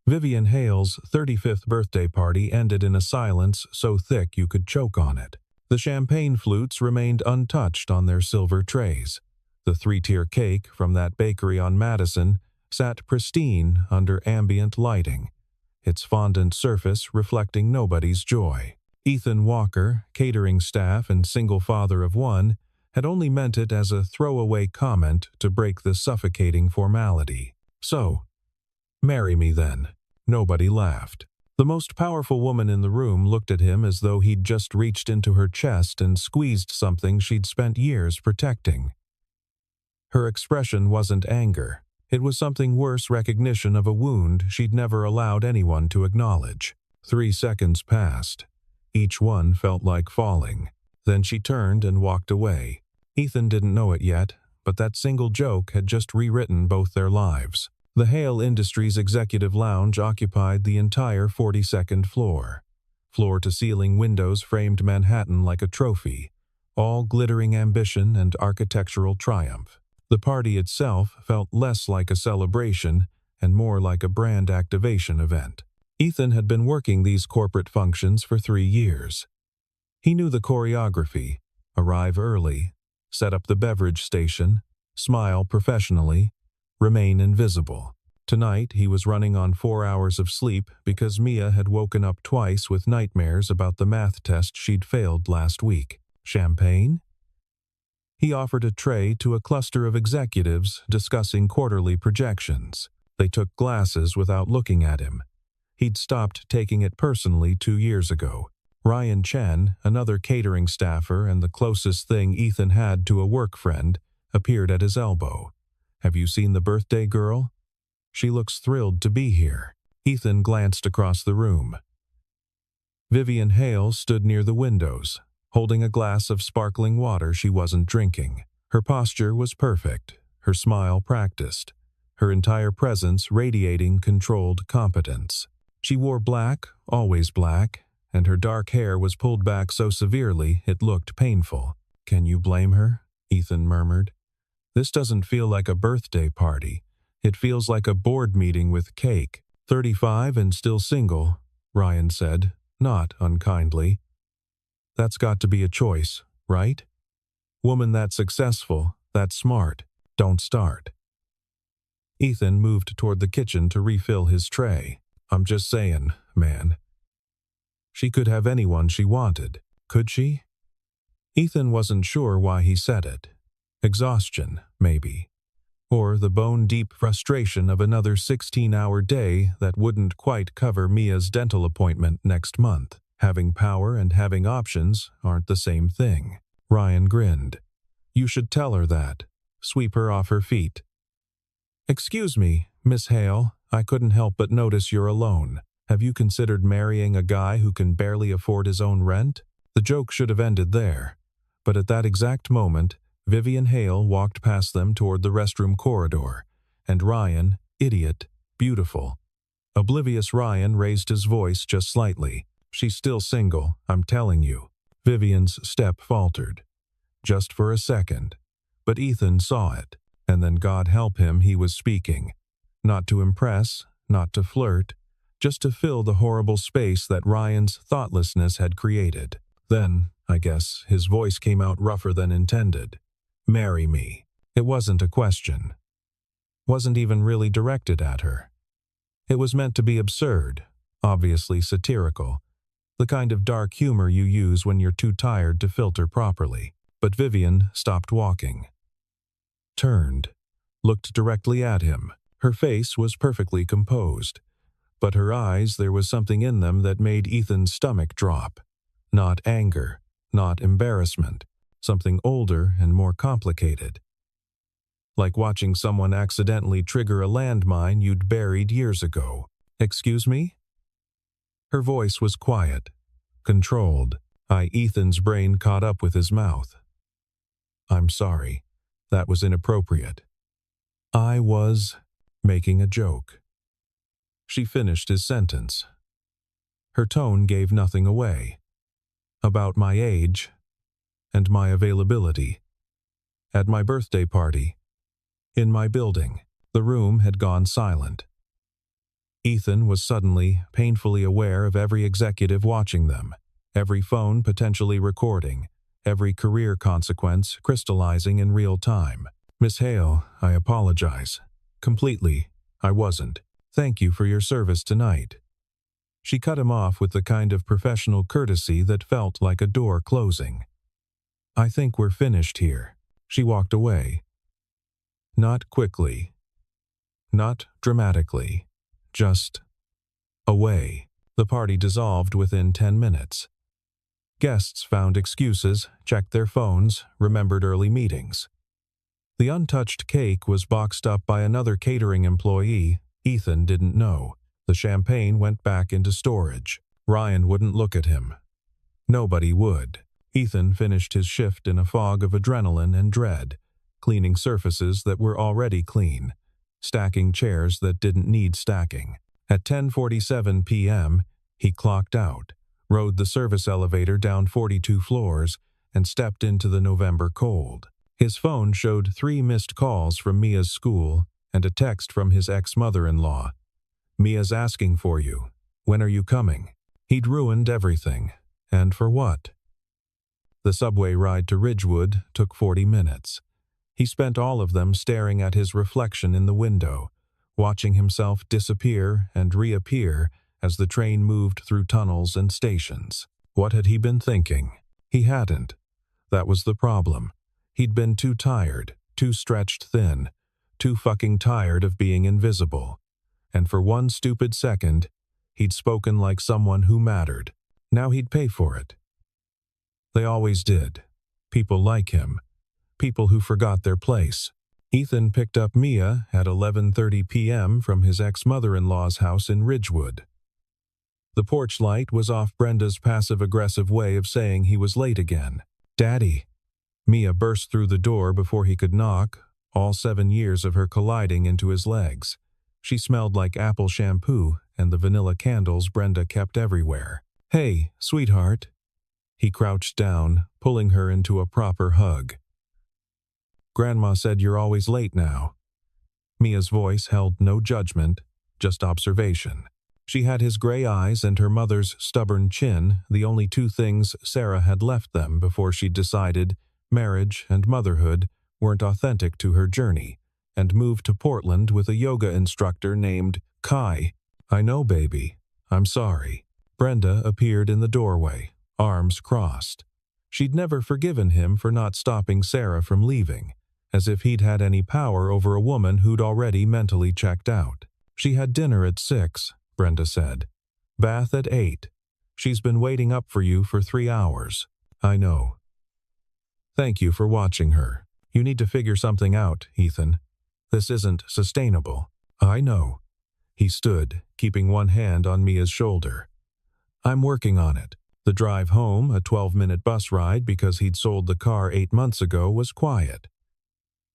Vivian Hale's 35th birthday party ended in a silence so thick you could choke on it. The champagne flutes remained untouched on their silver trays. The three-tier cake from that bakery on Madison sat pristine under ambient lighting, its fondant surface reflecting nobody's joy. Ethan Walker, catering staff and single father of one, had only meant it as a throwaway comment to break the suffocating formality. So, marry me then. Nobody laughed. The most powerful woman in the room looked at him as though he'd just reached into her chest and squeezed something she'd spent years protecting. Her expression wasn't anger. It was something worse, recognition of a wound she'd never allowed anyone to acknowledge. 3 seconds passed. Each one felt like falling. Then she turned and walked away. Ethan didn't know it yet, but that single joke had just rewritten both their lives. The Hale Industries Executive Lounge occupied the entire 42nd floor. Floor-to-ceiling windows framed Manhattan like a trophy, all glittering ambition and architectural triumph. The party itself felt less like a celebration and more like a brand activation event. Ethan had been working these corporate functions for 3 years. He knew the choreography: arrive early, set up the beverage station, smile professionally, remain invisible. Tonight he was running on 4 hours of sleep because Mia had woken up twice with nightmares about the math test she'd failed last week. Champagne? He offered a tray to a cluster of executives discussing quarterly projections. They took glasses without looking at him. He'd stopped taking it personally 2 years ago. Ryan Chen, another catering staffer and the closest thing Ethan had to a work friend, appeared at his elbow. "Have you seen the birthday girl? She looks thrilled to be here." Ethan glanced across the room. Vivian Hale stood near the windows, holding a glass of sparkling water she wasn't drinking. Her posture was perfect, her smile practiced, her entire presence radiating controlled competence. She wore black, always black, and her dark hair was pulled back so severely it looked painful. "Can you blame her?" Ethan murmured. "This doesn't feel like a birthday party. It feels like a board meeting with cake." 35 and still single, Ryan said, not unkindly. "That's got to be a choice, right? Woman that successful, that smart, don't start." Ethan moved toward the kitchen to refill his tray. "I'm just saying, man. She could have anyone she wanted, could she?" Ethan wasn't sure why he said it. Exhaustion, maybe. Or the bone-deep frustration of another 16-hour day that wouldn't quite cover Mia's dental appointment next month. Having power and having options aren't the same thing. Ryan grinned. "You should tell her that. Sweep her off her feet." "Excuse me, Miss Hale, I couldn't help but notice you're alone. Have you considered marrying a guy who can barely afford his own rent?" The joke should have ended there. But at that exact moment, Vivian Hale walked past them toward the restroom corridor, and Ryan, idiot, beautiful. Oblivious Ryan raised his voice just slightly. "She's still single, I'm telling you." Vivian's step faltered. Just for a second. But Ethan saw it, and then God help him he was speaking. Not to impress, not to flirt, just to fill the horrible space that Ryan's thoughtlessness had created. Then, I guess, his voice came out rougher than intended. "Marry me." It wasn't a question. Wasn't even really directed at her. It was meant to be absurd, obviously satirical, the kind of dark humor you use when you're too tired to filter properly. But Vivian stopped walking. Turned, looked directly at him. Her face was perfectly composed, but her eyes, there was something in them that made Ethan's stomach drop. Not anger, not embarrassment, something older and more complicated. Like watching someone accidentally trigger a landmine you'd buried years ago. "Excuse me?" Her voice was quiet, controlled. Ethan's brain caught up with his mouth. "I'm sorry. That was inappropriate. I was making a joke." She finished his sentence. Her tone gave nothing away. "About my age and my availability. At my birthday party. In my building." The room had gone silent. Ethan was suddenly, painfully aware of every executive watching them, every phone potentially recording, every career consequence crystallizing in real time. "Miss Hale, I apologize. Completely, I wasn't. Thank you for your service tonight." She cut him off with the kind of professional courtesy that felt like a door closing. "I think we're finished here." She walked away. Not quickly. Not dramatically. Just away. The party dissolved within 10 minutes. Guests found excuses, checked their phones, remembered early meetings. The untouched cake was boxed up by another catering employee. Ethan didn't know. The champagne went back into storage. Ryan wouldn't look at him. Nobody would. Ethan finished his shift in a fog of adrenaline and dread, cleaning surfaces that were already clean, stacking chairs that didn't need stacking. At 10:47 p.m., he clocked out, rode the service elevator down 42 floors, and stepped into the November cold. His phone showed 3 missed calls from Mia's school and a text from his ex-mother-in-law. "Mia's asking for you. When are you coming?" He'd ruined everything. And for what? The subway ride to Ridgewood took 40 minutes. He spent all of them staring at his reflection in the window, watching himself disappear and reappear as the train moved through tunnels and stations. What had he been thinking? He hadn't. That was the problem. He'd been too tired, too stretched thin, too fucking tired of being invisible. And for one stupid second, he'd spoken like someone who mattered. Now he'd pay for it. They always did. People like him. People who forgot their place. Ethan picked up Mia at 11:30 p.m. from his ex-mother-in-law's house in Ridgewood. The porch light was off Brenda's passive-aggressive way of saying he was late again. "Daddy." Mia burst through the door before he could knock, all 7 years of her colliding into his legs. She smelled like apple shampoo and the vanilla candles Brenda kept everywhere. "Hey, sweetheart." He crouched down, pulling her into a proper hug. "Grandma said you're always late now." Mia's voice held no judgment, just observation. She had his gray eyes and her mother's stubborn chin, the only 2 things Sarah had left them before she'd decided marriage and motherhood weren't authentic to her journey, and moved to Portland with a yoga instructor named Kai. "I know, baby. I'm sorry." Brenda appeared in the doorway, arms crossed. She'd never forgiven him for not stopping Sarah from leaving, as if he'd had any power over a woman who'd already mentally checked out. "She had dinner at 6, Brenda said. "Bath at 8. She's been waiting up for you for 3 hours. "I know." "Thank you for watching her. You need to figure something out, Ethan. This isn't sustainable." "I know." He stood, keeping one hand on Mia's shoulder. "I'm working on it." The drive home, a 12-minute bus ride because he'd sold the car 8 months ago, was quiet.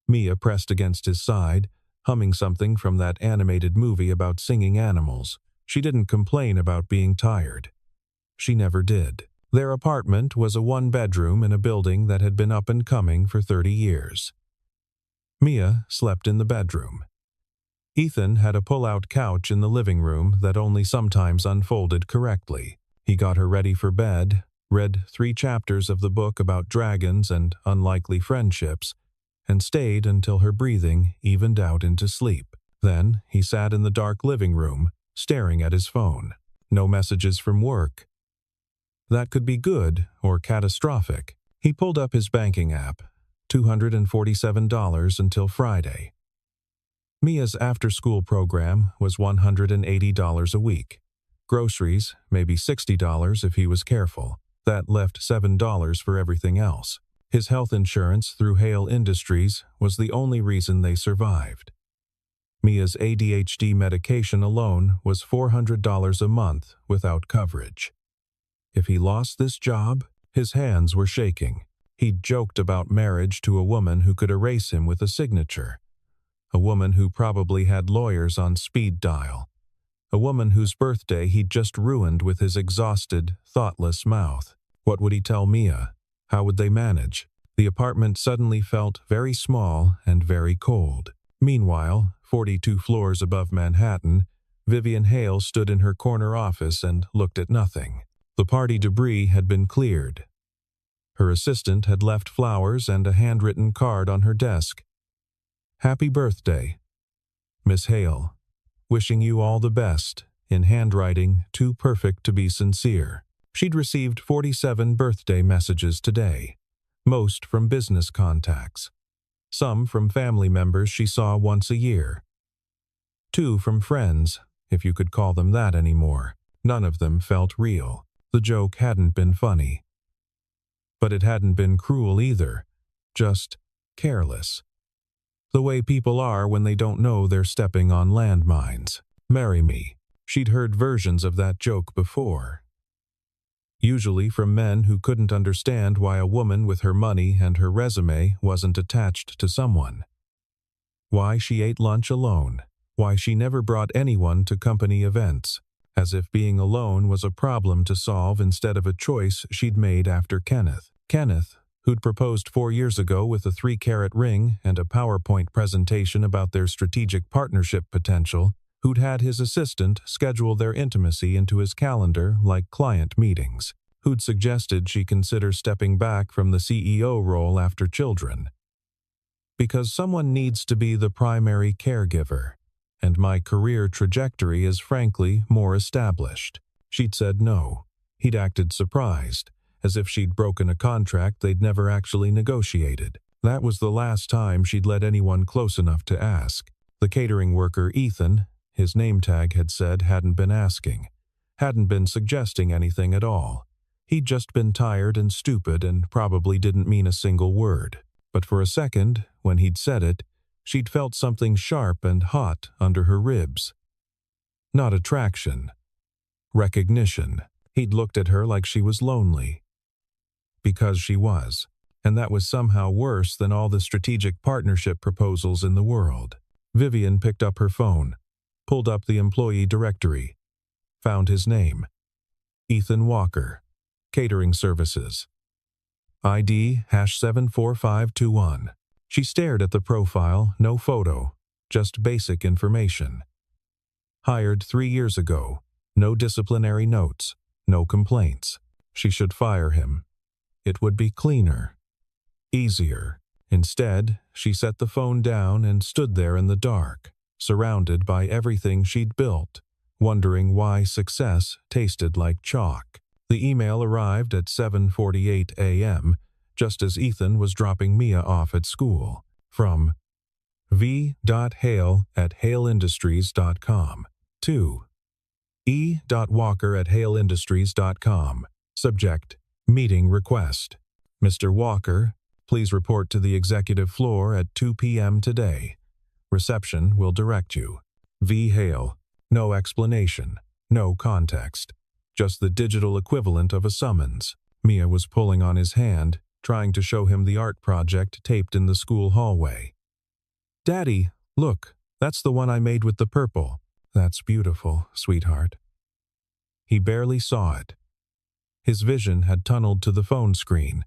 Mia pressed against his side, humming something from that animated movie about singing animals. She didn't complain about being tired. She never did. Their apartment was a 1-bedroom in a building that had been up and coming for 30 years. Mia slept in the bedroom. Ethan had a pull-out couch in the living room that only sometimes unfolded correctly. He got her ready for bed, read 3 chapters of the book about dragons and unlikely friendships, and stayed until her breathing evened out into sleep. Then he sat in the dark living room, staring at his phone. No messages from work. That could be good or catastrophic. He pulled up his banking app. $247 until Friday. Mia's after-school program was $180 a week. Groceries, maybe $60 if he was careful. That left $7 for everything else. His health insurance through Hale Industries was the only reason they survived. Mia's ADHD medication alone was $400 a month without coverage. If he lost this job, his hands were shaking. He'd joked about marriage to a woman who could erase him with a signature. A woman who probably had lawyers on speed dial. A woman whose birthday he'd just ruined with his exhausted, thoughtless mouth. What would he tell Mia? How would they manage? The apartment suddenly felt very small and very cold. Meanwhile, 42 floors above Manhattan, Vivian Hale stood in her corner office and looked at nothing. The party debris had been cleared. Her assistant had left flowers and a handwritten card on her desk. "Happy birthday, Miss Hale. Wishing you all the best," in handwriting too perfect to be sincere. She'd received 47 birthday messages today, most from business contacts. Some from family members she saw once a year. 2 from friends, if you could call them that anymore. None of them felt real. The joke hadn't been funny. But it hadn't been cruel either, just careless. The way people are when they don't know they're stepping on landmines. "Marry me." She'd heard versions of that joke before. Usually from men who couldn't understand why a woman with her money and her resume wasn't attached to someone. Why she ate lunch alone. Why she never brought anyone to company events. As if being alone was a problem to solve instead of a choice she'd made after Kenneth. Kenneth, who'd proposed 4 years ago with a 3-carat ring and a PowerPoint presentation about their strategic partnership potential, who'd had his assistant schedule their intimacy into his calendar like client meetings, who'd suggested she consider stepping back from the CEO role after children. "Because someone needs to be the primary caregiver, and my career trajectory is frankly more established." She'd said no. He'd acted surprised, as if she'd broken a contract they'd never actually negotiated. That was the last time she'd let anyone close enough to ask. The catering worker, Ethan, his name tag had said, hadn't been asking, hadn't been suggesting anything at all. He'd just been tired and stupid and probably didn't mean a single word. But for a second, when he'd said it, she'd felt something sharp and hot under her ribs. Not attraction. Recognition. He'd looked at her like she was lonely. Because she was. And that was somehow worse than all the strategic partnership proposals in the world. Vivian picked up her phone, pulled up the employee directory, found his name. Ethan Walker, Catering Services. ID #74521. She stared at the profile, no photo, just basic information. Hired 3 years ago, no disciplinary notes, no complaints. She should fire him. It would be cleaner, easier. Instead, she set the phone down and stood there in the dark, surrounded by everything she'd built, wondering why success tasted like chalk. The email arrived at 7:48 a.m., just as Ethan was dropping Mia off at school. From v.hale@haleindustries.com to e.walker@haleindustries.com. Subject: Meeting request. Mr. Walker, please report to the executive floor at 2 p.m. today. Reception will direct you. V. Hale. No explanation. No context. Just the digital equivalent of a summons. Mia was pulling on his hand, trying to show him the art project taped in the school hallway. "Daddy, look, that's the one I made with the purple." "That's beautiful, sweetheart." He barely saw it. His vision had tunneled to the phone screen,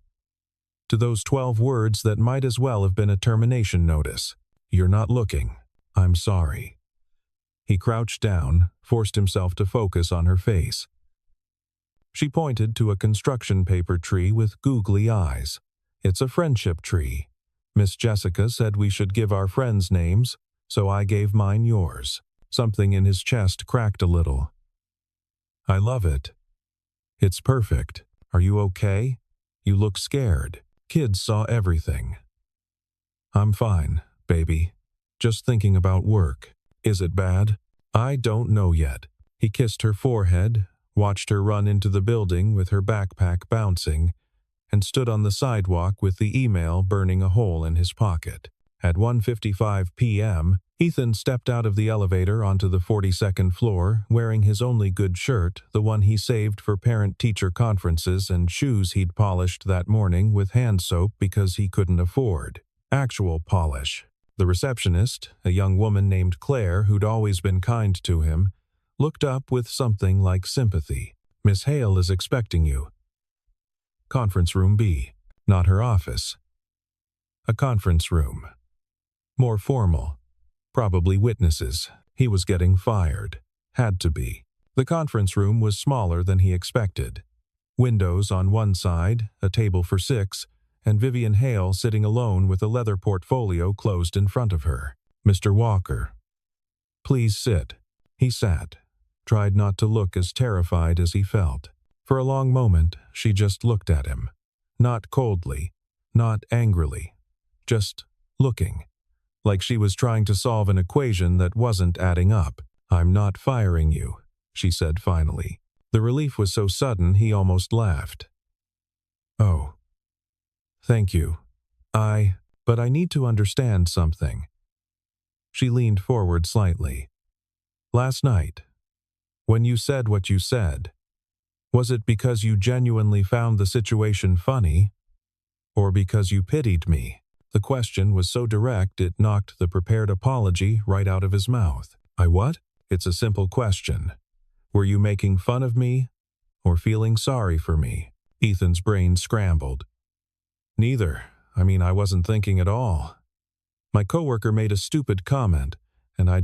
to those 12 words that might as well have been a termination notice. "You're not looking. I'm sorry." He crouched down, forced himself to focus on her face. She pointed to a construction paper tree with googly eyes. "It's a friendship tree. Miss Jessica said we should give our friends names, so I gave mine yours." Something in his chest cracked a little. "I love it. It's perfect. Are you okay? You look scared." Kids saw everything. "I'm fine, baby. Just thinking about work. Is it bad?" "I don't know yet." He kissed her forehead, watched her run into the building with her backpack bouncing, and stood on the sidewalk with the email burning a hole in his pocket. At 1:55 p.m., Ethan stepped out of the elevator onto the 42nd floor, wearing his only good shirt, the one he saved for parent-teacher conferences, and shoes he'd polished that morning with hand soap because he couldn't afford actual polish. The receptionist, a young woman named Claire who'd always been kind to him, looked up with something like sympathy. "Miss Hale is expecting you." Conference room B. Not her office. A conference room. More formal. Probably witnesses. He was getting fired. Had to be. The conference room was smaller than he expected. Windows on one side, a table for 6, and Vivian Hale sitting alone with a leather portfolio closed in front of her. "Mr. Walker." "Please sit." He sat, tried not to look as terrified as he felt. For a long moment, she just looked at him. Not coldly, not angrily, just looking. Like she was trying to solve an equation that wasn't adding up. "I'm not firing you," she said finally. The relief was so sudden he almost laughed. "Oh. Thank you. But I need to understand something." She leaned forward slightly. "Last night, when you said what you said, was it because you genuinely found the situation funny, or because you pitied me?" The question was so direct it knocked the prepared apology right out of his mouth. "I what?" "It's a simple question. Were you making fun of me, or feeling sorry for me?" Ethan's brain scrambled. "Neither. I wasn't thinking at all. My coworker made a stupid comment, and I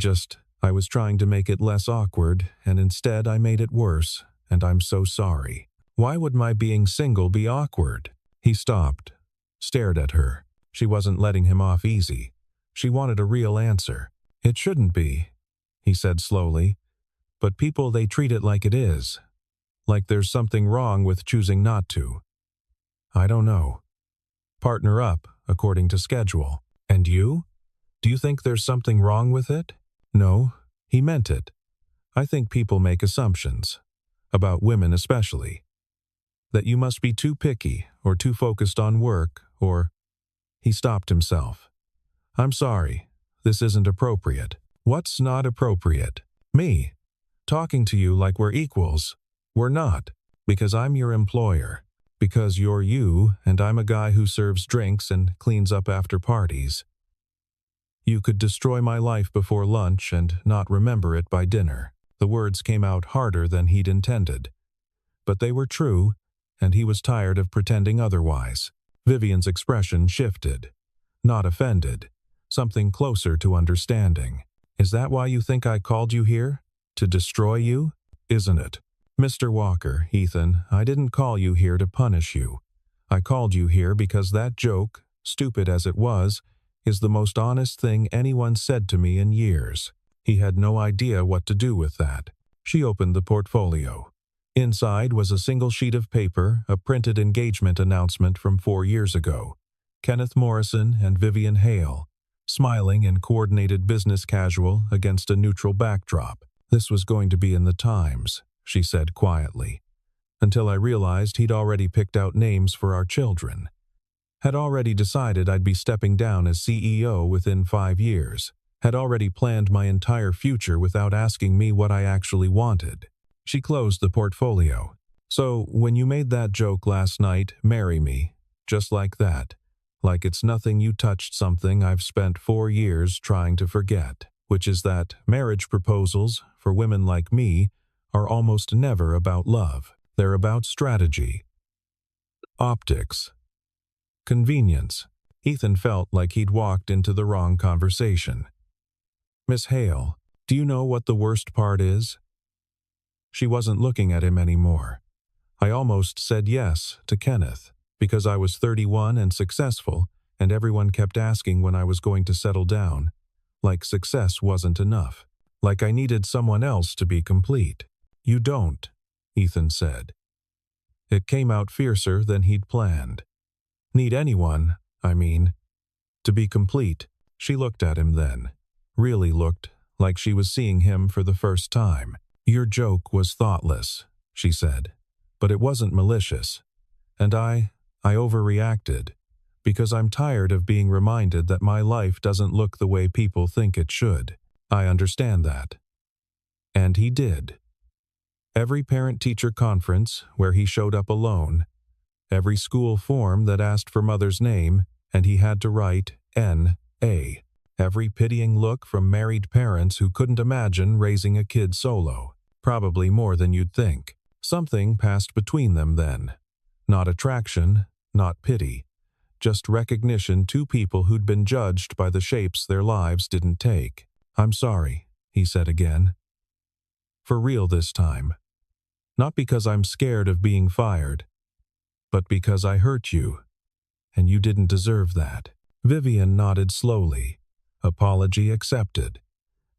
was trying to make it less awkward, and instead I made it worse, and I'm so sorry. Why would my being single be awkward?" He stopped, stared at her. She wasn't letting him off easy. She wanted a real answer. "It shouldn't be," he said slowly, "but people, they treat it like it is. Like there's something wrong with choosing not to. I don't know. Partner up, according to schedule. And you? Do you think there's something wrong with it?" "No," he meant it. "I think people make assumptions. About women especially. That you must be too picky, or too focused on work, or—" He stopped himself. "I'm sorry. This isn't appropriate." "What's not appropriate?" "Me. Talking to you like we're equals. We're not. Because I'm your employer. Because you're you, and I'm a guy who serves drinks and cleans up after parties. You could destroy my life before lunch and not remember it by dinner." The words came out harder than he'd intended. But they were true, and he was tired of pretending otherwise. Vivian's expression shifted. Not offended. Something closer to understanding. "Is that why you think I called you here? To destroy you? Isn't it?" "Mr. Walker, Ethan, I didn't call you here to punish you. I called you here because that joke, stupid as it was, is the most honest thing anyone said to me in years." He had no idea what to do with that. She opened the portfolio. Inside was a single sheet of paper, a printed engagement announcement from 4 years ago. Kenneth Morrison and Vivian Hale, smiling in coordinated business casual against a neutral backdrop. "This was going to be in the Times," she said quietly, "until I realized he'd already picked out names for our children. Had already decided I'd be stepping down as CEO within 5 years. Had already planned my entire future without asking me what I actually wanted." She closed the portfolio. "So, when you made that joke last night, marry me, just like that, like it's nothing, you touched something I've spent 4 years trying to forget, which is that marriage proposals, for women like me, are almost never about love. They're about strategy. Optics. Convenience." Ethan felt like he'd walked into the wrong conversation. "Miss Hale, do you know what the worst part is?" She wasn't looking at him anymore. "I almost said yes to Kenneth, because I was 31 and successful, and everyone kept asking when I was going to settle down. Like success wasn't enough. Like I needed someone else to be complete." "You don't," Ethan said. It came out fiercer than he'd planned. "Need anyone, to be complete." She looked at him then. Really looked like she was seeing him for the first time. "Your joke was thoughtless," she said, "but it wasn't malicious. And I overreacted, because I'm tired of being reminded that my life doesn't look the way people think it should. I understand that." And he did. Every parent-teacher conference where he showed up alone, every school form that asked for mother's name and he had to write N.A., every pitying look from married parents who couldn't imagine raising a kid solo. Probably more than you'd think. Something passed between them then. Not attraction, not pity. Just recognition, two people who'd been judged by the shapes their lives didn't take. "I'm sorry," he said again. For real this time. Not because I'm scared of being fired, but because I hurt you, and you didn't deserve that." Vivian nodded slowly. "Apology accepted.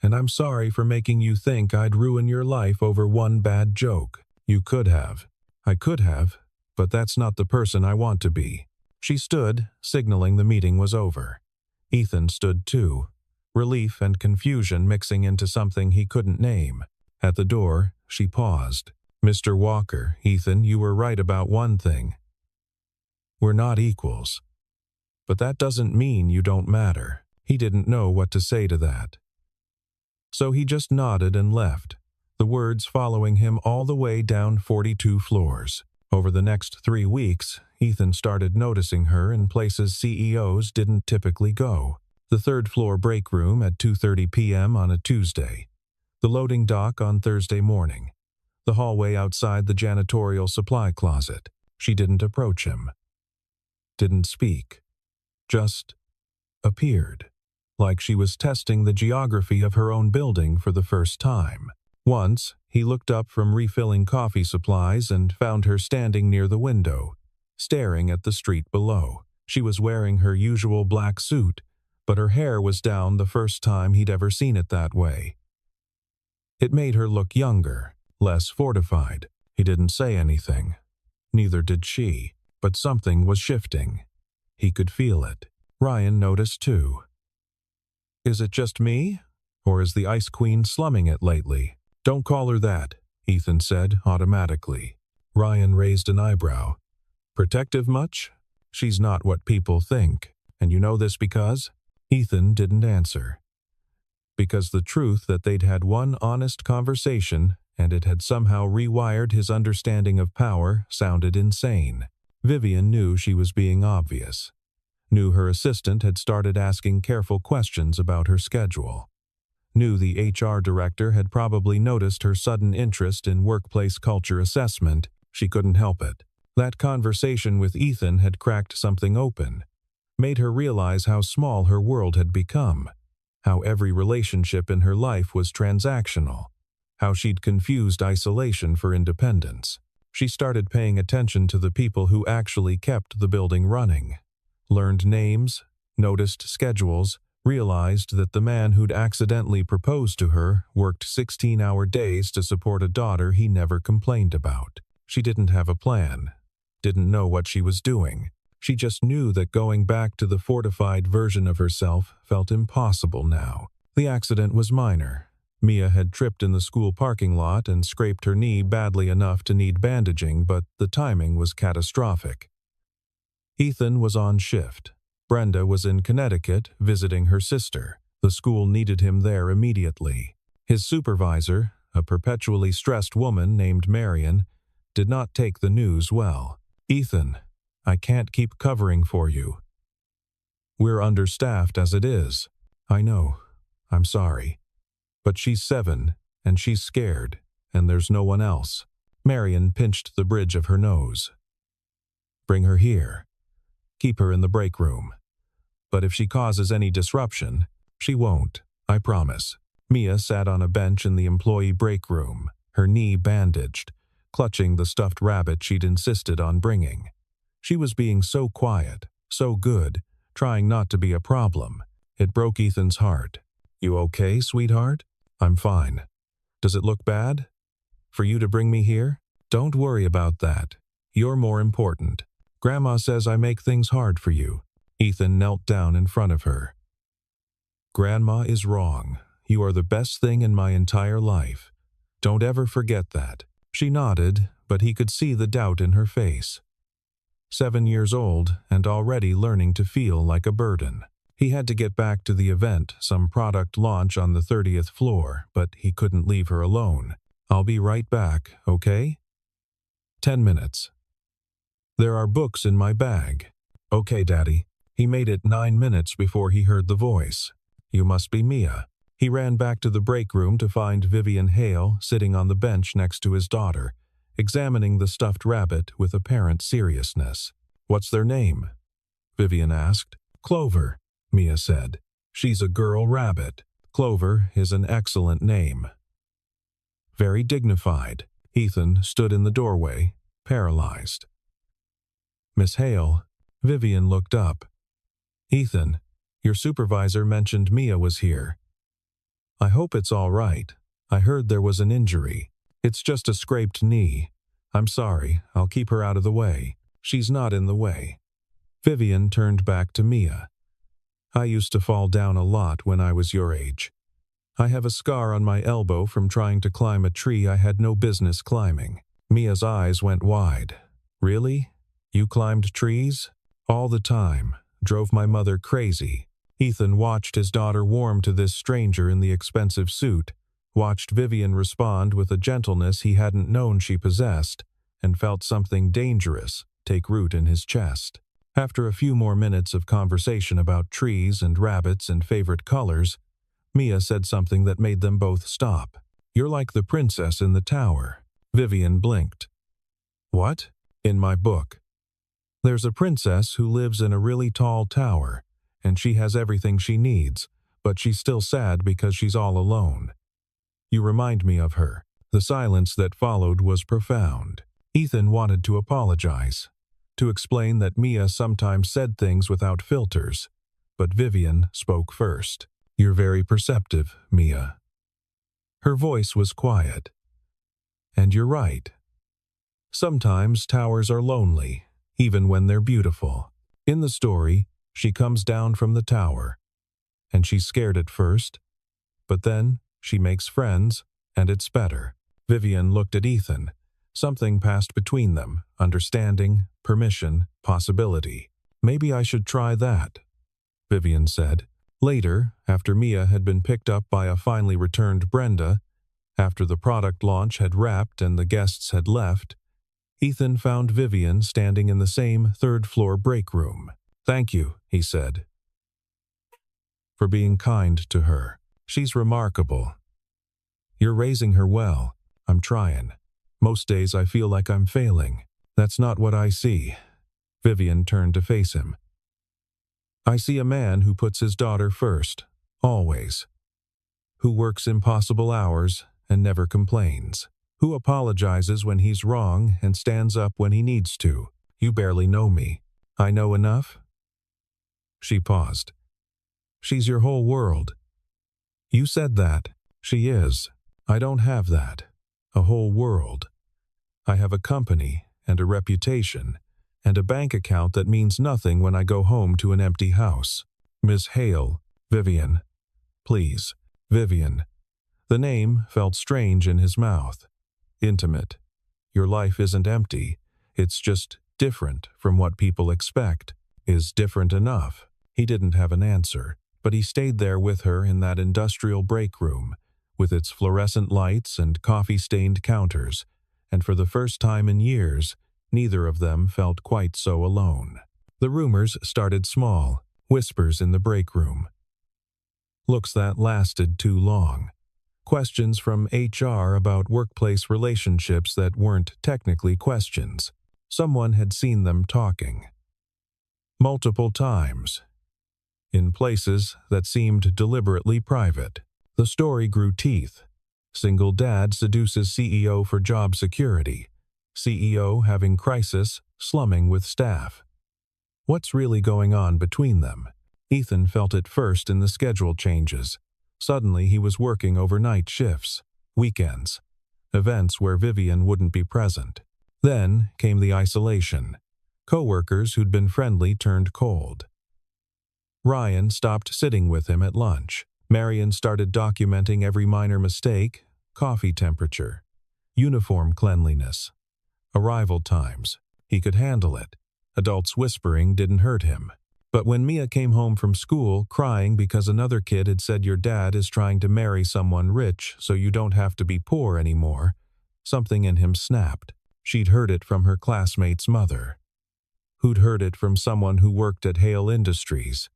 And I'm sorry for making you think I'd ruin your life over one bad joke. You could have. I could have, but that's not the person I want to be." She stood, signaling the meeting was over. Ethan stood too, relief and confusion mixing into something he couldn't name. At the door, she paused. "Mr. Walker, Ethan, you were right about one thing. We're not equals. But that doesn't mean you don't matter." He didn't know what to say to that. So he just nodded and left, the words following him all the way down 42 floors. Over the next 3 weeks, Ethan started noticing her in places CEOs didn't typically go. The third-floor break room at 2:30 p.m. on a Tuesday. The loading dock on Thursday morning. The hallway outside the janitorial supply closet. She didn't approach him. Didn't speak. Just appeared. Like she was testing the geography of her own building for the first time. Once, he looked up from refilling coffee supplies and found her standing near the window, staring at the street below. She was wearing her usual black suit, but her hair was down the first time he'd ever seen it that way. It made her look younger, less fortified. He didn't say anything. Neither did she, but something was shifting. He could feel it. Ryan noticed too. "Is it just me? Or is the Ice Queen slumming it lately?" "Don't call her that," Ethan said automatically. Ryan raised an eyebrow. "Protective much? She's not what people think. And you know this because?" Ethan didn't answer. Because the truth that they'd had one honest conversation and it had somehow rewired his understanding of power sounded insane. Vivian knew she was being obvious. Knew her assistant had started asking careful questions about her schedule. Knew the HR director had probably noticed her sudden interest in workplace culture assessment. She couldn't help it. That conversation with Ethan had cracked something open. Made her realize how small her world had become. How every relationship in her life was transactional. How she'd confused isolation for independence. She started paying attention to the people who actually kept the building running. Learned names, noticed schedules, realized that the man who'd accidentally proposed to her worked 16-hour days to support a daughter he never complained about. She didn't have a plan. Didn't know what she was doing. She just knew that going back to the fortified version of herself felt impossible now. The accident was minor. Mia had tripped in the school parking lot and scraped her knee badly enough to need bandaging, but the timing was catastrophic. Ethan was on shift. Brenda was in Connecticut visiting her sister. The school needed him there immediately. His supervisor, a perpetually stressed woman named Marion, did not take the news well. "Ethan, I can't keep covering for you. We're understaffed as it is. I know. I'm sorry. But she's 7, and she's scared, and there's no one else." Marion pinched the bridge of her nose. "Bring her here. Keep her in the break room. But if she causes any disruption, she won't, I promise." Mia sat on a bench in the employee break room, her knee bandaged, clutching the stuffed rabbit she'd insisted on bringing. She was being so quiet, so good, trying not to be a problem. It broke Ethan's heart. "You okay, sweetheart?" "I'm fine. Does it look bad? For you to bring me here?" "Don't worry about that. You're more important. Grandma says I make things hard for you." Ethan knelt down in front of her. "Grandma is wrong. You are the best thing in my entire life. Don't ever forget that." She nodded, but he could see the doubt in her face. 7 years old and already learning to feel like a burden. He had to get back to the event, some product launch on the 30th floor, but he couldn't leave her alone. "I'll be right back, okay?" 10 minutes. "There are books in my bag." "Okay, Daddy." He made it 9 minutes before he heard the voice. "You must be Mia." He ran back to the break room to find Vivian Hale sitting on the bench next to his daughter, examining the stuffed rabbit with apparent seriousness. "What's their name?" Vivian asked. "Clover," Mia said. "She's a girl rabbit. Clover is an excellent name." very dignified. Ethan stood in the doorway, paralyzed. "Miss Hale," Vivian looked up. "Ethan, your supervisor mentioned Mia was here. I hope it's all right. I heard there was an injury. It's just a scraped knee. I'm sorry, I'll keep her out of the way. She's not in the way." Vivian turned back to Mia. "I used to fall down a lot when I was your age. I have a scar on my elbow from trying to climb a tree I had no business climbing." Mia's eyes went wide. "Really? You climbed trees?" "All the time. Drove my mother crazy." Ethan watched his daughter warm to this stranger in the expensive suit, watched Vivian respond with a gentleness he hadn't known she possessed, and felt something dangerous take root in his chest. After a few more minutes of conversation about trees and rabbits and favorite colors, Mia said something that made them both stop. "You're like the princess in the tower." Vivian blinked. "What?" "In my book. There's a princess who lives in a really tall tower, and she has everything she needs, but she's still sad because she's all alone. You remind me of her." The silence that followed was profound. Ethan wanted to apologize, to explain that Mia sometimes said things without filters, but Vivian spoke first. "You're very perceptive, Mia." Her voice was quiet. "And you're right. Sometimes towers are lonely, even when they're beautiful. In the story, she comes down from the tower, and she's scared at first, but then she makes friends, and it's better." Vivian looked at Ethan. Something passed between them, understanding, permission, possibility. "Maybe I should try that," Vivian said. Later, after Mia had been picked up by a finally returned Brenda, after the product launch had wrapped and the guests had left, Ethan found Vivian standing in the same third-floor break room. "Thank you," he said, "for being kind to her. She's remarkable. You're raising her well. I'm trying. Most days I feel like I'm failing. That's not what I see." Vivian turned to face him. "I see a man who puts his daughter first, always. Who works impossible hours and never complains. Who apologizes when he's wrong and stands up when he needs to. You barely know me. I know enough?" She paused. "She's your whole world." "You said that. She is. I don't have that. A whole world. I have a company and a reputation and a bank account that means nothing when I go home to an empty house." "Miss Hale, Vivian. Please, Vivian." The name felt strange in his mouth. Intimate. Your life isn't empty. It's just different from what people expect. Is different enough? He didn't have an answer, but he stayed there with her in that industrial break room, with its fluorescent lights and coffee-stained counters, and for the first time in years, neither of them felt quite so alone. The rumors started small, whispers in the break room. Looks that lasted too long. Questions from HR about workplace relationships that weren't technically questions. Someone had seen them talking. Multiple times. In places that seemed deliberately private. The story grew teeth. Single dad seduces CEO for job security. CEO having crisis, slumming with staff. What's really going on between them? Ethan felt it first in the schedule changes. Suddenly he was working overnight shifts, weekends, events where Vivian wouldn't be present. Then came the isolation. Co-workers who'd been friendly turned cold. Ryan stopped sitting with him at lunch. Marion started documenting every minor mistake, coffee temperature, uniform cleanliness, arrival times. He could handle it. Adults whispering didn't hurt him. But when Mia came home from school crying because another kid had said your dad is trying to marry someone rich so you don't have to be poor anymore, something in him snapped. She'd heard it from her classmate's mother. Who'd heard it from someone who worked at Hale Industries.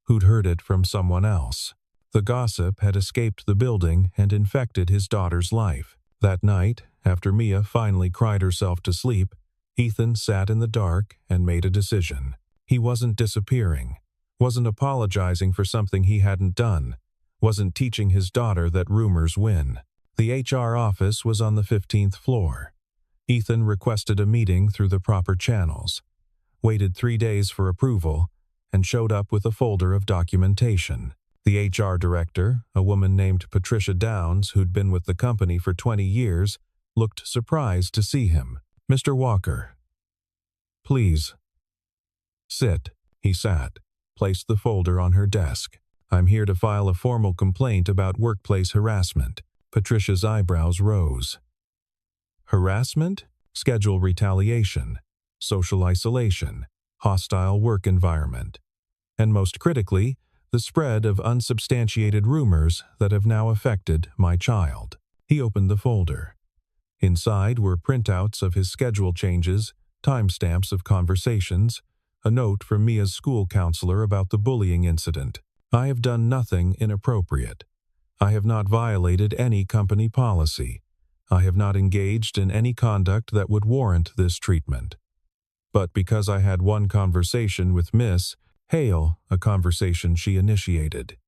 Who'd heard it from someone else. The gossip had escaped the building and infected his daughter's life. That night, after Mia finally cried herself to sleep, Ethan sat in the dark and made a decision. He wasn't disappearing, wasn't apologizing for something he hadn't done, wasn't teaching his daughter that rumors win. The HR office was on the 15th floor. Ethan requested a meeting through the proper channels, waited 3 days for approval, and showed up with a folder of documentation. The HR director, a woman named Patricia Downs, who'd been with the company for 20 years, looked surprised to see him. "Mr. Walker, please." "Sit." He sat, placed the folder on her desk. "I'm here to file a formal complaint about workplace harassment." Patricia's eyebrows rose. Harassment? Schedule retaliation, social isolation, hostile work environment, and most critically, the spread of unsubstantiated rumors that have now affected my child. He opened the folder. Inside were printouts of his schedule changes, timestamps of conversations, a note from Mia's school counselor about the bullying incident. "I have done nothing inappropriate. I have not violated any company policy. I have not engaged in any conduct that would warrant this treatment. But because I had one conversation with Miss Hale, a conversation she initiated.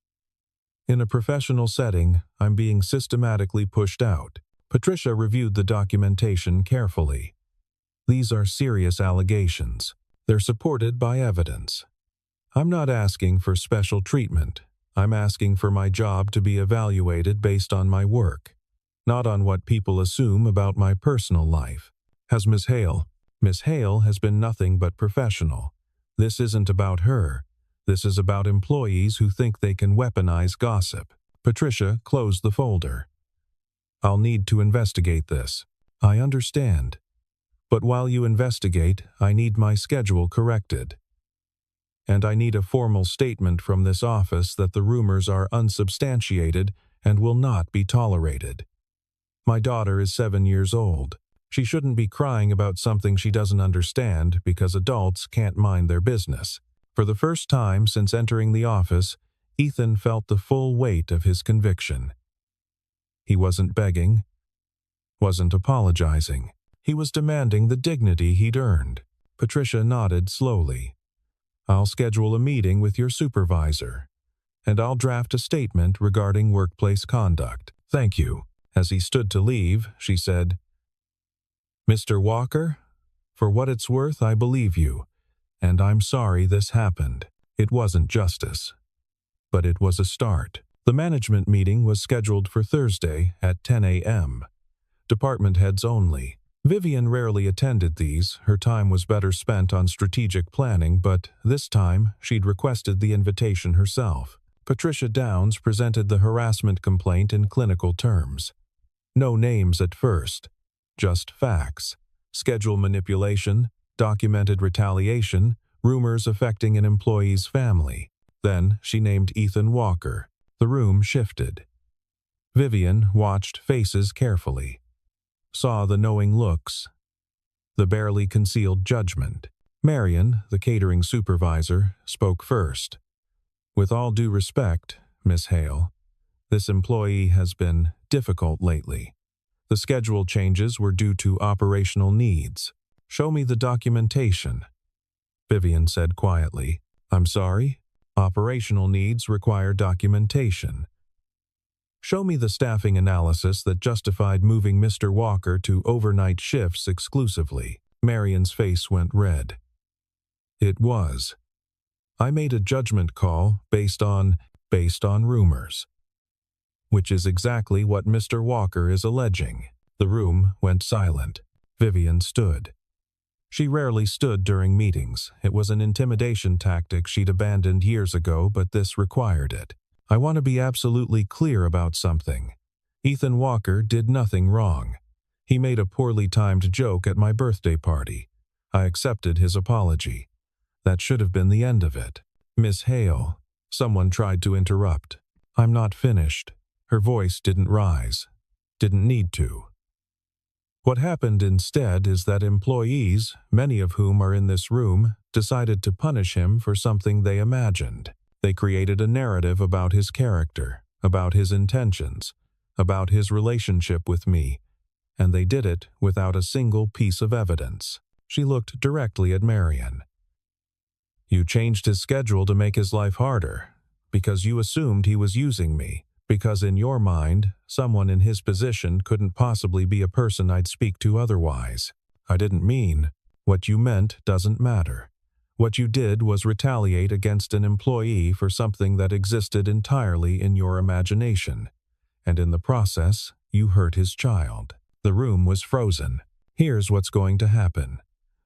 In a professional setting, I'm being systematically pushed out." Patricia reviewed the documentation carefully. "These are serious allegations. They're supported by evidence. I'm not asking for special treatment. I'm asking for my job to be evaluated based on my work, not on what people assume about my personal life. Has Miss Hale? Miss Hale has been nothing but professional. This isn't about her. This is about employees who think they can weaponize gossip." Patricia closed the folder. "I'll need to investigate this." "I understand. But while you investigate, I need my schedule corrected. And I need a formal statement from this office that the rumors are unsubstantiated and will not be tolerated. My daughter is 7 years old. She shouldn't be crying about something she doesn't understand because adults can't mind their business." For the first time since entering the office, Ethan felt the full weight of his conviction. He wasn't begging, wasn't apologizing. He was demanding the dignity he'd earned. Patricia nodded slowly. "I'll schedule a meeting with your supervisor, and I'll draft a statement regarding workplace conduct." "Thank you." As he stood to leave, she said, "Mr. Walker, for what it's worth, I believe you, and I'm sorry this happened. It wasn't justice, but it was a start." The management meeting was scheduled for Thursday at 10 a.m. Department heads only. Vivian rarely attended these. Her time was better spent on strategic planning, but this time she'd requested the invitation herself. Patricia Downs presented the harassment complaint in clinical terms. No names at first, just facts. Schedule manipulation, documented retaliation, rumors affecting an employee's family. Then she named Ethan Walker. The room shifted. Vivian watched faces carefully, saw the knowing looks, the barely concealed judgment. Marion, the catering supervisor, spoke first. "With all due respect, Miss Hale, this employee has been difficult lately. The schedule changes were due to operational needs. Show me the documentation." Vivian said quietly, "I'm sorry? Operational needs require documentation. Show me the staffing analysis that justified moving Mr. Walker to overnight shifts exclusively." Marion's face went red. "It was. I made a judgment call based on rumors. Which is exactly what Mr. Walker is alleging." The room went silent. Vivian stood. She rarely stood during meetings. It was an intimidation tactic she'd abandoned years ago, but this required it. "I want to be absolutely clear about something. Ethan Walker did nothing wrong. He made a poorly timed joke at my birthday party. I accepted his apology. That should have been the end of it." "Miss Hale," someone tried to interrupt. "I'm not finished." Her voice didn't rise. Didn't need to. "What happened instead is that employees, many of whom are in this room, decided to punish him for something they imagined. They created a narrative about his character, about his intentions, about his relationship with me, and they did it without a single piece of evidence." She looked directly at Marion. "You changed his schedule to make his life harder, because you assumed he was using me. Because in your mind, someone in his position couldn't possibly be a person I'd speak to otherwise. I didn't mean. What you meant doesn't matter. What you did was retaliate against an employee for something that existed entirely in your imagination. And in the process, you hurt his child. The room was frozen. Here's what's going to happen.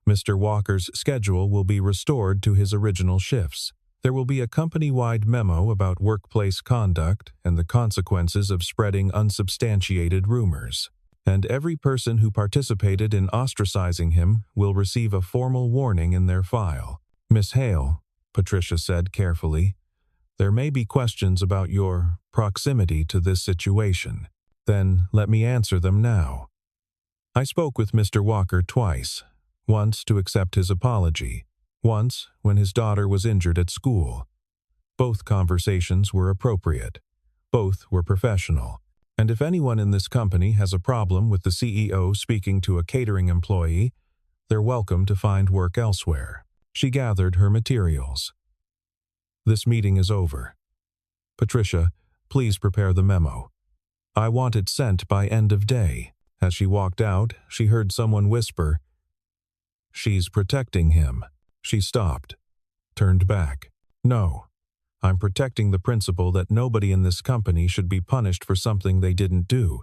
Mr. Walker's schedule will be restored to his original shifts. There will be a company-wide memo about workplace conduct and the consequences of spreading unsubstantiated rumors. And every person who participated in ostracizing him will receive a formal warning in their file. Miss Hale, Patricia said carefully, there may be questions about your proximity to this situation. Then let me answer them now. I spoke with Mr. Walker twice, once to accept his apology, once when his daughter was injured at school. Both conversations were appropriate. Both were professional. And if anyone in this company has a problem with the CEO speaking to a catering employee, they're welcome to find work elsewhere. She gathered her materials. This meeting is over. Patricia, please prepare the memo. I want it sent by end of day. As she walked out, she heard someone whisper, "She's protecting him." She stopped, turned back. No, I'm protecting the principle that nobody in this company should be punished for something they didn't do.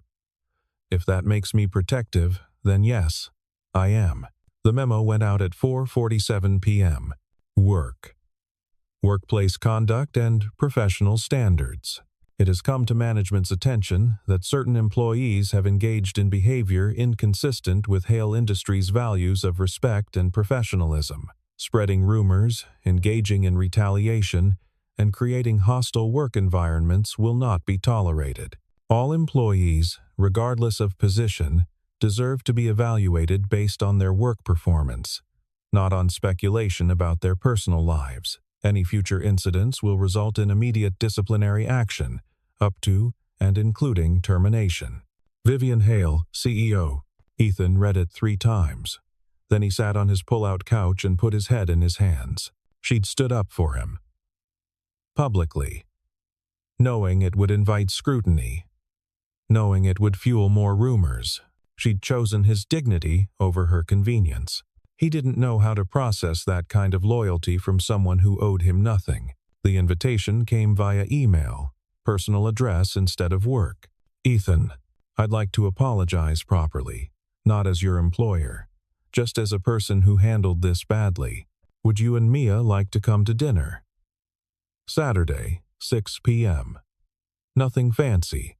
If that makes me protective, then yes, I am. The memo went out at 4:47 p.m. Work. Workplace conduct and professional standards. It has come to management's attention that certain employees have engaged in behavior inconsistent with Hale Industries' values of respect and professionalism, spreading rumors, engaging in retaliation, and creating hostile work environments will not be tolerated. All employees, regardless of position, deserve to be evaluated based on their work performance, not on speculation about their personal lives. Any future incidents will result in immediate disciplinary action, up to and including termination. Vivian Hale, CEO. Ethan read it 3 times. Then he sat on his pull-out couch and put his head in his hands. She'd stood up for him. Publicly. Knowing it would invite scrutiny. Knowing it would fuel more rumors. She'd chosen his dignity over her convenience. He didn't know how to process that kind of loyalty from someone who owed him nothing. The invitation came via email, personal address instead of work. Ethan, I'd like to apologize properly, not as your employer, just as a person who handled this badly. Would you and Mia like to come to dinner? Saturday, 6 p.m. Nothing fancy.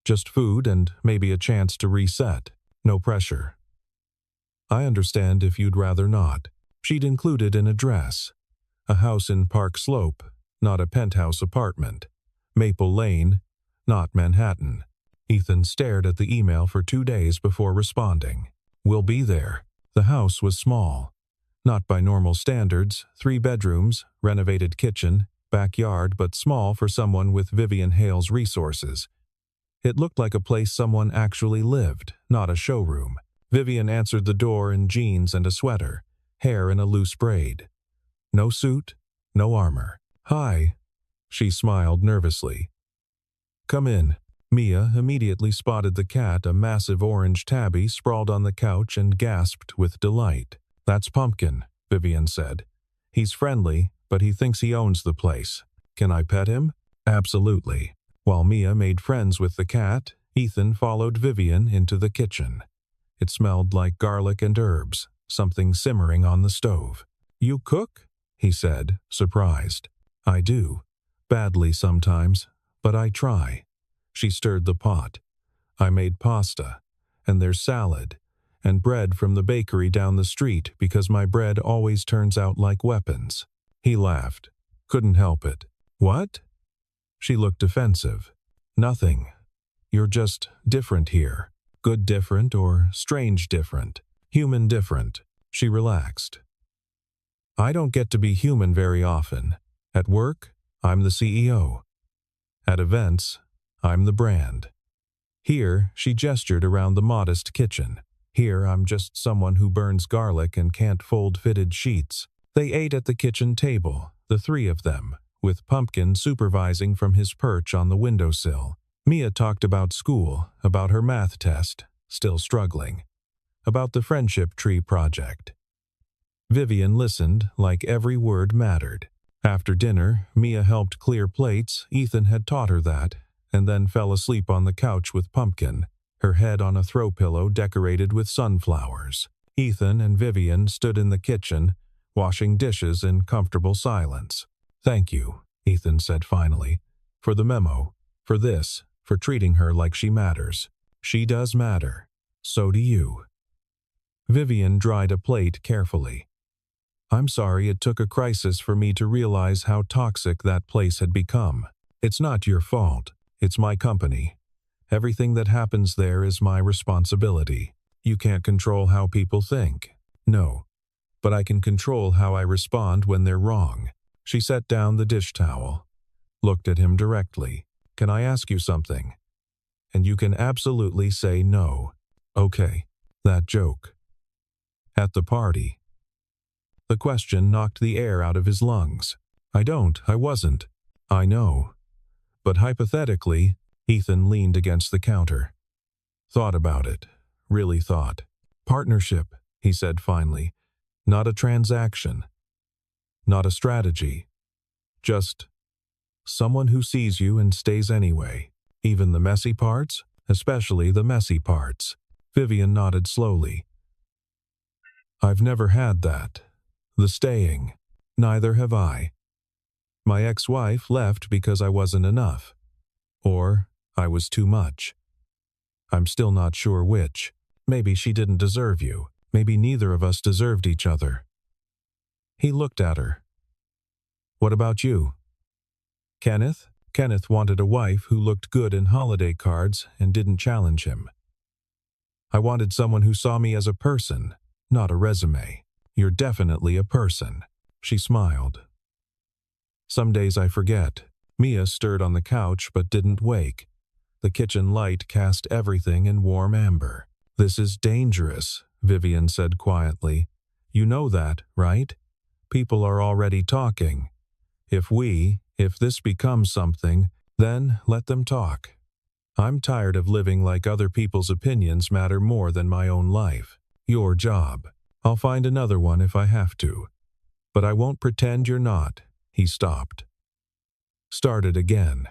Just food and maybe a chance to reset. No pressure. I understand if you'd rather not. She'd included an address. A house in Park Slope, not a penthouse apartment. Maple Lane, not Manhattan. Ethan stared at the email for 2 days before responding. We'll be there. The house was small. Not by normal standards, 3 bedrooms, renovated kitchen, backyard, but small for someone with Vivian Hale's resources. It looked like a place someone actually lived, not a showroom. Vivian answered the door in jeans and a sweater, hair in a loose braid. No suit, no armor. Hi. She smiled nervously. Come in. Mia immediately spotted the cat, a massive orange tabby, sprawled on the couch and gasped with delight. That's Pumpkin, Vivian said. He's friendly, but he thinks he owns the place. Can I pet him? Absolutely. While Mia made friends with the cat, Ethan followed Vivian into the kitchen. It smelled like garlic and herbs, something simmering on the stove. You cook? He said, surprised. I do. Badly sometimes, but I try. She stirred the pot. I made pasta, and there's salad, and bread from the bakery down the street because my bread always turns out like weapons. He laughed. Couldn't help it. What? She looked defensive. Nothing. You're just different here. Good different or strange different. Human different. She relaxed. I don't get to be human very often. At work, I'm the CEO. At events, I'm the brand. Here, she gestured around the modest kitchen. Here, I'm just someone who burns garlic and can't fold fitted sheets. They ate at the kitchen table, the 3 of them, with Pumpkin supervising from his perch on the windowsill. Mia talked about school, about her math test, still struggling, about the friendship tree project. Vivian listened like every word mattered. After dinner, Mia helped clear plates. Ethan had taught her that, and then fell asleep on the couch with Pumpkin, her head on a throw pillow decorated with sunflowers. Ethan and Vivian stood in the kitchen, washing dishes in comfortable silence. "Thank you," Ethan said finally, "for the memo, for this, for treating her like she matters. She does matter. So do you." Vivian dried a plate carefully. "I'm sorry it took a crisis for me to realize how toxic that place had become. It's not your fault. It's my company. Everything that happens there is my responsibility. You can't control how people think. No. But I can control how I respond when they're wrong." She set down the dish towel, looked at him directly. "Can I ask you something? And you can absolutely say no." "Okay." That joke. At the party. The question knocked the air out of his lungs. I wasn't. "I know. But hypothetically," Ethan leaned against the counter. Thought about it. Really thought. "Partnership," he said finally. "Not a transaction. Not a strategy. Just someone who sees you and stays anyway. Even the messy parts? Especially the messy parts." Vivian nodded slowly. "I've never had that. The staying. Neither have I. My ex-wife left because I wasn't enough. Or I was too much. I'm still not sure which. Maybe she didn't deserve you. Maybe neither of us deserved each other." He looked at her. "What about you?" "Kenneth?" Kenneth wanted a wife who looked good in holiday cards and didn't challenge him. "I wanted someone who saw me as a person, not a resume." "You're definitely a person." She smiled. "Some days I forget." Mia stirred on the couch but didn't wake. The kitchen light cast everything in warm amber. "This is dangerous," Vivian said quietly. "You know that, right? People are already talking. If this becomes something, then let them talk. I'm tired of living like other people's opinions matter more than my own life. Your job. I'll find another one if I have to. But I won't pretend you're not." He stopped. Started again.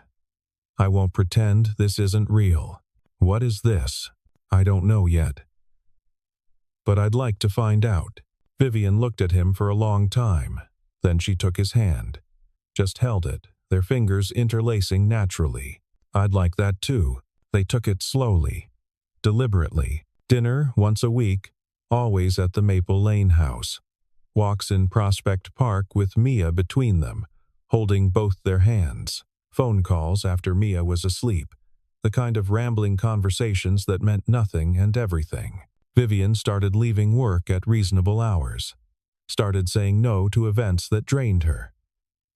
"I won't pretend this isn't real. What is this? I don't know yet. But I'd like to find out." Vivian looked at him for a long time. Then she took his hand. Just held it, their fingers interlacing naturally. "I'd like that too." They took it slowly, deliberately. Dinner once a week, always at the Maple Lane house. Walks in Prospect Park with Mia between them, holding both their hands. Phone calls after Mia was asleep. The kind of rambling conversations that meant nothing and everything. Vivian started leaving work at reasonable hours. Started saying no to events that drained her.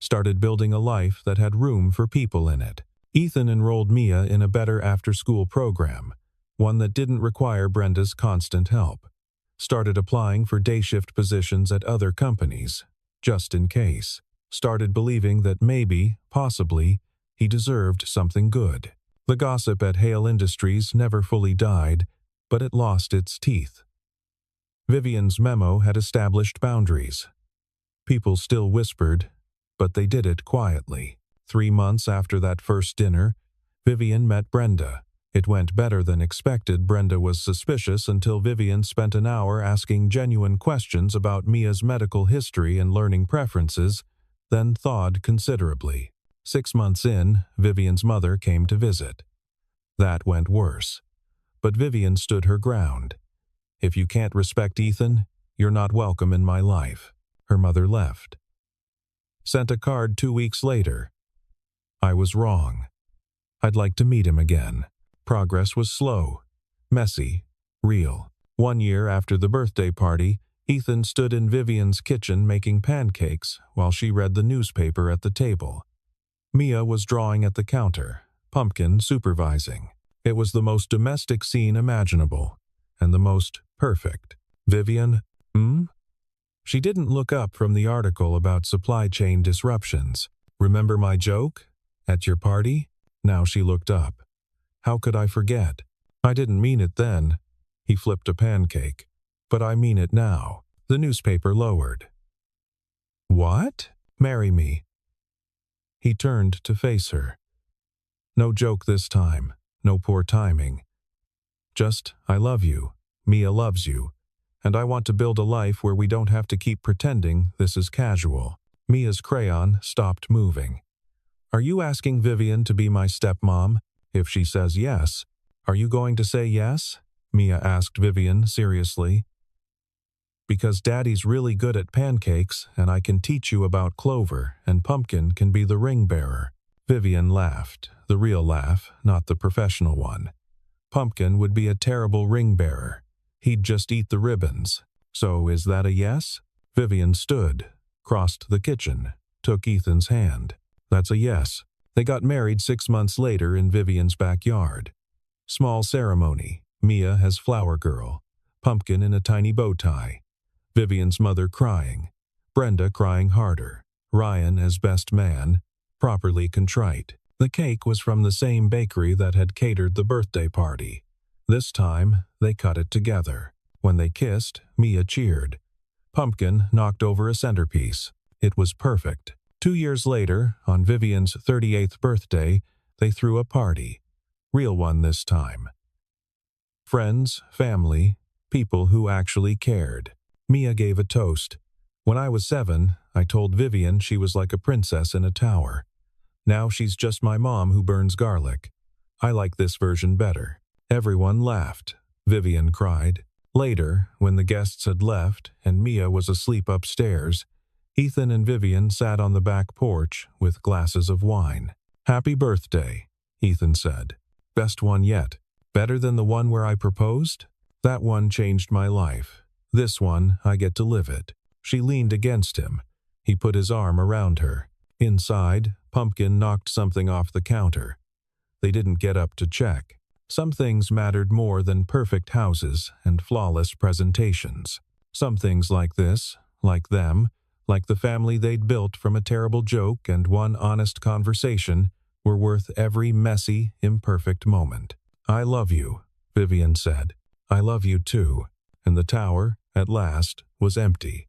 Started building a life that had room for people in it. Ethan enrolled Mia in a better after-school program, one that didn't require Brenda's constant help. Started applying for day shift positions at other companies, just in case. Started believing that maybe, possibly, he deserved something good. The gossip at Hale Industries never fully died, but it lost its teeth. Vivian's memo had established boundaries. People still whispered, but they did it quietly. 3 months after that first dinner, Vivian met Brenda. It went better than expected. Brenda was suspicious until Vivian spent an hour asking genuine questions about Mia's medical history and learning preferences, then thawed considerably. 6 months in, Vivian's mother came to visit. That went worse. But Vivian stood her ground. "If you can't respect Ethan, you're not welcome in my life." Her mother left. Sent a card 2 weeks later. "I was wrong. I'd like to meet him again." Progress was slow, messy, real. 1 year after the birthday party, Ethan stood in Vivian's kitchen making pancakes while she read the newspaper at the table. Mia was drawing at the counter, Pumpkin supervising. It was the most domestic scene imaginable, and the most perfect. "Vivian, She didn't look up from the article about supply chain disruptions. Remember my joke? At your party? Now she looked up. How could I forget? I didn't mean it then. He flipped a pancake. But I mean it now. The newspaper lowered. What? Marry me. He turned to face her. No joke this time. No poor timing. Just, I love you. Mia loves you. And I want to build a life where we don't have to keep pretending this is casual. Mia's crayon stopped moving. Are you asking Vivian to be my stepmom? If she says yes, are you going to say yes? Mia asked Vivian seriously. Because Daddy's really good at pancakes and I can teach you about Clover and Pumpkin can be the ring bearer. Vivian laughed, the real laugh, not the professional one. Pumpkin would be a terrible ring bearer. He'd just eat the ribbons. So is that a yes? Vivian stood, crossed the kitchen, took Ethan's hand. That's a yes. They got married 6 months later in Vivian's backyard. Small ceremony. Mia as flower girl. Pumpkin in a tiny bow tie. Vivian's mother crying. Brenda crying harder. Ryan as best man, properly contrite. The cake was from the same bakery that had catered the birthday party. This time, they cut it together. When they kissed, Mia cheered. Pumpkin knocked over a centerpiece. It was perfect. 2 years later, on Vivian's 38th birthday, they threw a party. Real one this time. Friends, family, people who actually cared. Mia gave a toast. When I was 7, I told Vivian she was like a princess in a tower. Now she's just my mom who burns garlic. I like this version better. Everyone laughed. Vivian cried. Later, when the guests had left and Mia was asleep upstairs, Ethan and Vivian sat on the back porch with glasses of wine. Happy birthday, Ethan said. Best one yet. Better than the one where I proposed? That one changed my life. This one, I get to live it. She leaned against him. He put his arm around her. Inside, Pumpkin knocked something off the counter. They didn't get up to check. Some things mattered more than perfect houses and flawless presentations. Some things like this, like them, like the family they'd built from a terrible joke and one honest conversation, were worth every messy, imperfect moment. I love you, Vivian said. I love you too. And the tower, at last, was empty.